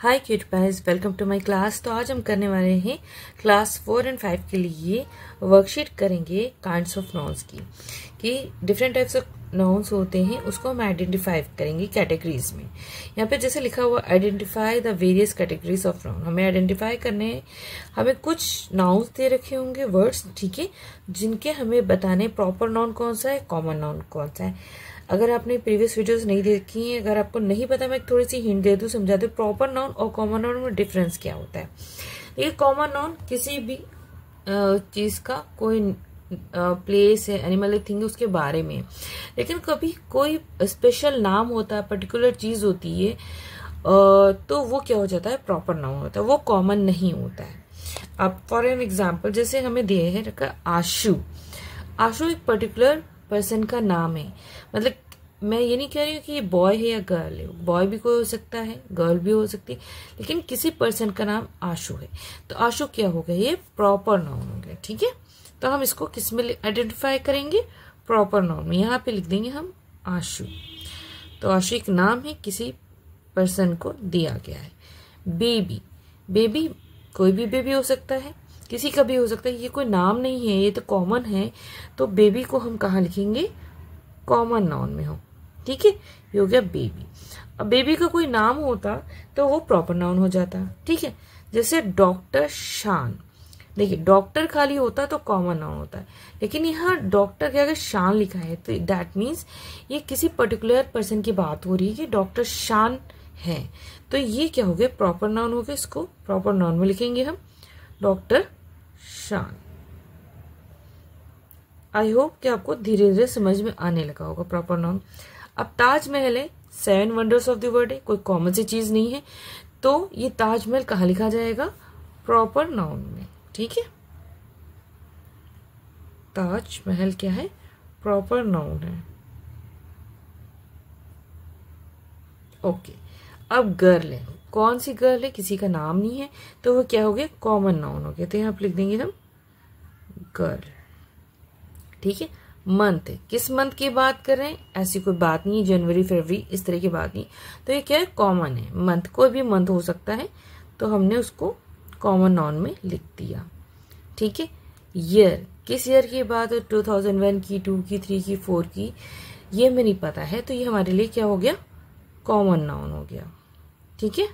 Hi cute pies, welcome to my class. तो आज हम करने वाले हैं क्लास 4 और 5 के लिए वर्कशीट करेंगे काइंड्स ऑफ नाउन्स की, कि डिफरेंट टाइप्स ऑफ नाउन्स होते हैं, उसको हम आइडेंटिफाई करेंगे कैटेगरीज में। यहाँ पे जैसे लिखा हुआ identify the various categories of noun, हमें आइडेंटिफाई करने हैं। हमें कुछ नाउन्स दे रखे होंगे, वर्ड्स, ठीक है, जिनके हमें बताने प्रॉपर नाउन कौन सा है, कॉमन नाउन कौन सा है। अगर आपने प्रीवियस वीडियोस नहीं देखी हैं, अगर आपको नहीं पता, मैं थोड़ी सी हिंट दे दूं, समझा दूं प्रॉपर नाउन और कॉमन नाउन में डिफरेंस क्या होता है। ये कॉमन नाउन किसी भी चीज का, कोई प्लेस है, एनिमल है, थिंग है, उसके बारे में। लेकिन कभी कोई स्पेशल नाम होता है, पर्टिकुलर चीज होती है, तो वो क्या हो जाता है, प्रॉपर नाउन होता है, वो कॉमन नहीं होता है। अब फॉर एन एग्जाम्पल जैसे हमें दिए है रखा आशु। आशु एक पर्टिकुलर पर्सन का नाम है। मतलब मैं ये नहीं कह रही हूँ कि ये बॉय है या गर्ल है, बॉय भी कोई हो सकता है, गर्ल भी हो सकती है, लेकिन किसी पर्सन का नाम आशु है, तो आशु क्या हो गया, ये प्रॉपर नाउन हो गया। ठीक है, तो हम इसको किस में आइडेंटिफाई करेंगे, प्रॉपर नाउन में। यहाँ पे लिख देंगे हम आशु। तो आशु एक नाम है, किसी पर्सन को दिया गया है। बेबी, बेबी कोई भी बेबी हो सकता है, किसी का भी हो सकता है, ये कोई नाम नहीं है, ये तो कॉमन है। तो बेबी को हम कहाँ लिखेंगे, कॉमन नाउन में हो। ठीक है, ये हो गया बेबी। अब बेबी का कोई नाम होता तो वो प्रॉपर नाउन हो जाता। ठीक है, जैसे डॉक्टर शान। देखिए, डॉक्टर खाली होता तो कॉमन नाउन होता है, लेकिन यहाँ डॉक्टर के अगर शान लिखा है तो दैट मीन्स ये किसी पर्टिकुलर पर्सन की बात हो रही है कि डॉक्टर शान है, तो ये क्या हो गया, प्रॉपर नाउन हो गया। इसको प्रॉपर नाउन में लिखेंगे हम, डॉक्टर शान। आई होप कि आपको धीरे धीरे समझ में आने लगा होगा प्रॉपर नाउन। अब ताजमहल है, 7 वंडर्स ऑफ द वर्ल्ड है, कोई कॉमन सी चीज नहीं है, तो ये ताजमहल कहाँ लिखा जाएगा, प्रॉपर नाउन में। ठीक है, ताजमहल क्या है, प्रॉपर नाउन है। ओके, अब गर्ल है, कौन सी गर्ल है, किसी का नाम नहीं है, तो वो क्या हो गया, कॉमन नाउन हो गया। तो यहाँ पे लिख देंगे हम गर्ल। ठीक है, मंथ है, किस मंथ की बात कर रहे हैं, ऐसी कोई बात नहीं है, जनवरी फरवरी इस तरह की बात नहीं, तो ये क्या है, कॉमन है। मंथ कोई भी मंथ हो सकता है, तो हमने उसको कॉमन नाउन में लिख दिया। ठीक है, ईयर, किस ईयर की बात है, 2001 की, 2 की, 3 की, 4 की, ये हमें नहीं पता है, तो ये हमारे लिए क्या हो गया, कॉमन नाउन हो गया। ठीक है,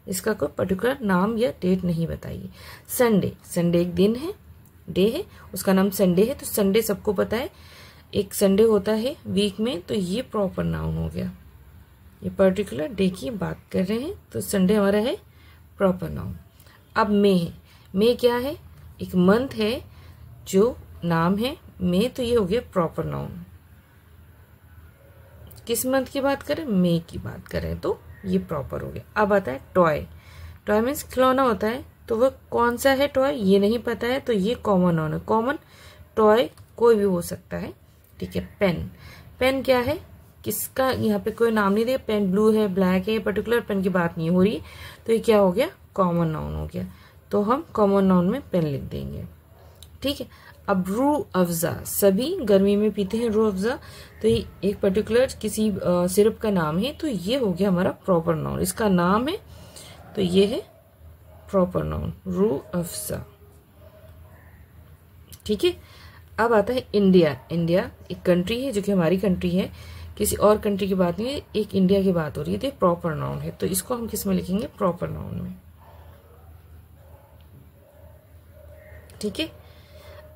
इसका कोई पर्टिकुलर नाम या डेट नहीं बताइए। संडे, संडे एक दिन है, डे है, उसका नाम संडे है, तो संडे सबको पता है, एक संडे होता है वीक में, तो ये प्रॉपर नाउन हो गया। ये पर्टिकुलर डे की बात कर रहे हैं, तो संडे हमारा है प्रॉपर नाउन। अब मे है, मे क्या है, एक मंथ है जो नाम है मे, तो ये हो गया प्रॉपर नाउन। किस मंथ की बात करें, मे की बात करें, तो ये प्रॉपर हो गया। अब आता है टॉय। टॉय मीन्स खिलौना होता है, तो वह कौन सा है टॉय, ये नहीं पता है, तो ये कॉमन नाउन है। कॉमन टॉय कोई भी हो सकता है। ठीक है, पेन, पेन क्या है, किसका, यहाँ पे कोई नाम नहीं दिया, पेन ब्लू है, ब्लैक है, पर्टिकुलर पेन की बात नहीं हो रही, तो ये क्या हो गया, कॉमन नाउन हो गया। तो हम कॉमन नाउन में पेन लिख देंगे। ठीक है, अब रूह अफ़ज़ा, सभी गर्मी में पीते हैं रूह अफ़ज़ा, तो ये एक पर्टिकुलर किसी सिरप का नाम है, तो ये हो गया हमारा प्रॉपर नाउन। इसका नाम है, तो ये है प्रॉपर नाउन, रूह अफ़ज़ा। ठीक है, अब आता है इंडिया। इंडिया एक कंट्री है, जो कि हमारी कंट्री है, किसी और कंट्री की बात नहीं है, एक इंडिया की बात हो रही है, तो प्रॉपर नाउन है, तो इसको हम किस में लिखेंगे, प्रॉपर नाउन में। ठीक है,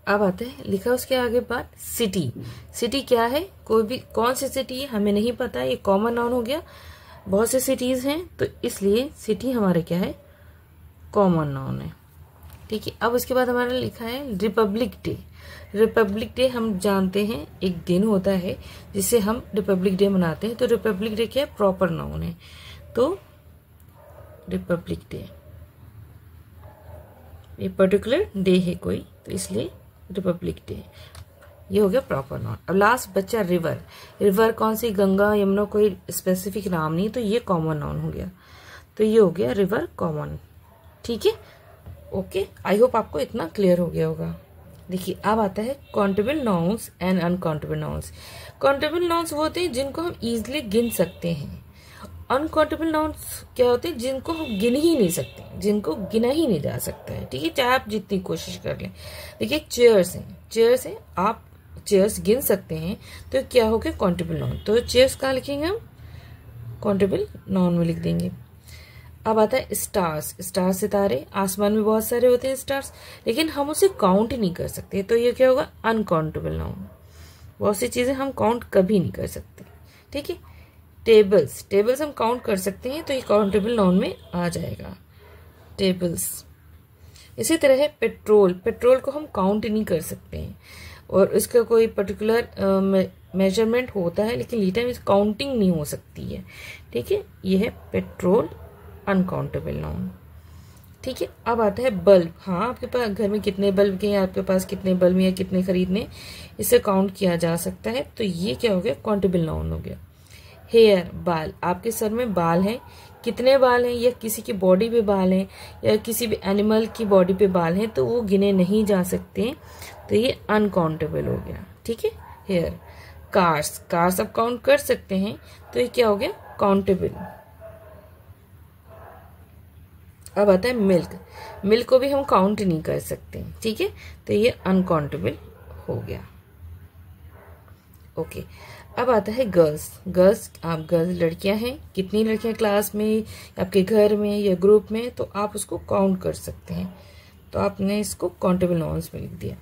अब आता है लिखा उसके आगे बात, सिटी। सिटी क्या है, कोई भी, कौन सी सिटी है हमें नहीं पता, ये कॉमन नाउन हो गया। बहुत से सिटीज हैं, तो इसलिए सिटी हमारे क्या है, कॉमन नाउन है। ठीक है, अब उसके बाद हमारा लिखा है रिपब्लिक डे। रिपब्लिक डे हम जानते हैं एक दिन होता है जिसे हम रिपब्लिक डे मनाते हैं, तो रिपब्लिक डे क्या है, प्रॉपर नाउन है। तो रिपब्लिक डे ये पर्टिकुलर डे है कोई, तो इसलिए रिपब्लिक डे, ये हो गया प्रॉपर नाउन। अब लास्ट बच्चा रिवर। रिवर कौन सी, गंगा, यमुना, कोई स्पेसिफिक नाम नहीं, तो ये कॉमन नाउन हो गया, तो ये हो गया रिवर कॉमन। ठीक है, ओके, आई होप आपको इतना क्लियर हो गया होगा। देखिए, अब आता है countable nouns and uncountable nouns. Countable nouns वो होते हैं जिनको हम इजिली गिन सकते हैं, अनकाउंटेबल नाउन्स क्या होते हैं, जिनको हम गिन ही नहीं सकते, जिनको गिना ही नहीं जा सकता है, ठीक है, चाहे आप जितनी कोशिश कर लें। देखिए चेयर्स हैं, आप चेयर्स गिन सकते हैं, तो क्या हो गया काउंटेबल नाउन। तो चेयर्स कहाँ लिखेंगे हम, काउंटेबल नाउन में लिख देंगे। अब आता है स्टार्स, सितारे, आसमान में बहुत सारे होते हैं स्टार्स, लेकिन हम उसे काउंट नहीं कर सकते, तो ये क्या होगा, अनकाउंटेबल नाउन। बहुत सी चीजें हम काउंट कभी नहीं कर सकते, ठीक है। टेबल्स हम काउंट कर सकते हैं, तो ये काउंटेबल नाउन में आ जाएगा, टेबल्स। इसी तरह है पेट्रोल को हम काउंट नहीं कर सकते हैं, और इसका कोई पर्टिकुलर मेजरमेंट होता है, लेकिन लीटर काउंटिंग नहीं हो सकती है, ठीक है। ये है पेट्रोल, अनकाउंटेबल नाउन, ठीक है। अब आता है बल्ब। हाँ, आपके पास घर में कितने बल्ब हैं, आपके पास कितने बल्ब या कितने खरीदने, इसे काउंट किया जा सकता है, तो ये क्या हो गया, काउंटेबल नाउन हो गया। हेयर, बाल, आपके सर में बाल हैं, कितने बाल हैं, या किसी की बॉडी पे बाल हैं, या किसी भी एनिमल की बॉडी पे बाल हैं, तो वो गिने नहीं जा सकते, तो ये अनकाउंटेबल हो गया, ठीक है। हेयर। कार्स आप काउंट कर सकते हैं, तो ये क्या हो गया, काउंटेबल। अब आता है मिल्क को भी हम काउंट नहीं कर सकते, ठीक है, तो ये अनकाउंटेबल हो गया, ओके। अब आता है गर्ल्स, आप गर्ल्स लड़कियां हैं, कितनी लड़कियां क्लास में, आपके घर में या ग्रुप में, तो आप उसको काउंट कर सकते हैं, तो आपने इसको काउंटेबल नाउन्स में लिख दिया।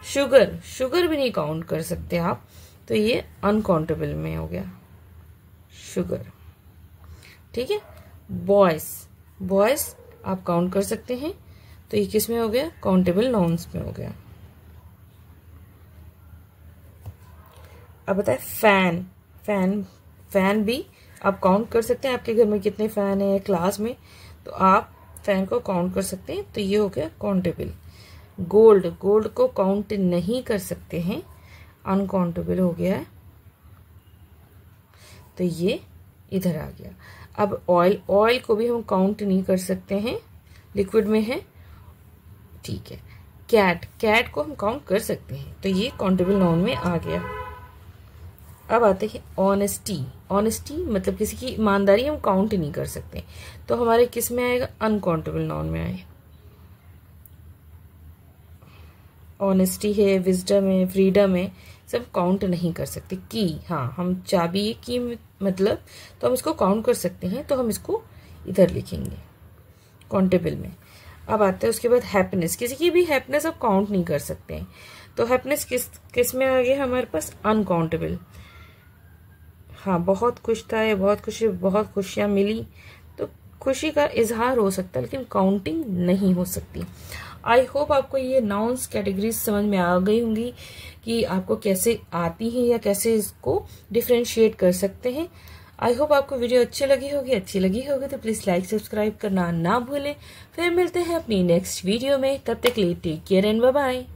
शुगर भी नहीं काउंट कर सकते आप, तो ये अनकाउंटेबल में हो गया, शुगर, ठीक है। बॉयज आप काउंट कर सकते हैं, तो ये किस में हो गया, काउंटेबल नाउन्स में हो गया। अब बताए फैन भी आप काउंट कर सकते हैं, आपके घर में कितने फैन है क्लास में, तो आप फैन को काउंट कर सकते हैं, तो ये हो गया काउंटेबल। गोल्ड को काउंट नहीं कर सकते हैं, अनकाउंटेबल हो गया है, तो ये इधर आ गया। अब ऑयल को भी हम काउंट नहीं कर सकते हैं, लिक्विड में है, ठीक है। कैट को हम काउंट कर सकते हैं, तो ये काउंटेबल नाउन में आ गया। अब आते हैं ऑनेस्टी मतलब किसी की ईमानदारी हम काउंट नहीं कर सकते, तो हमारे किस में आएगा, अनकाउंटेबल नाउन में आए। ऑनेस्टी है, विजडम है, फ्रीडम है, सब काउंट नहीं कर सकते। की, हाँ, हम चाबी की मतलब, तो हम इसको काउंट कर सकते हैं, तो हम इसको इधर लिखेंगे काउंटेबल में। अब आते हैं उसके बाद हैप्पीनेस, किसी की भी हैप्पीनेस आप काउंट नहीं कर सकते हैं, तो हैप्पीनेस किस में आ गया हमारे पास, अनकाउंटेबल। हाँ, बहुत खुश था या बहुत खुशियाँ मिली, तो खुशी का इजहार हो सकता है, लेकिन काउंटिंग नहीं हो सकती। आई होप आपको ये नाउन्स कैटेगरीज समझ में आ गई होंगी कि आपको कैसे आती हैं या कैसे इसको डिफ्रेंशिएट कर सकते हैं। आई होप आपको वीडियो अच्छी लगी होगी तो प्लीज लाइक सब्सक्राइब करना ना भूलें। फिर मिलते हैं अपनी नेक्स्ट वीडियो में, तब तक के लिए take care and bye bye.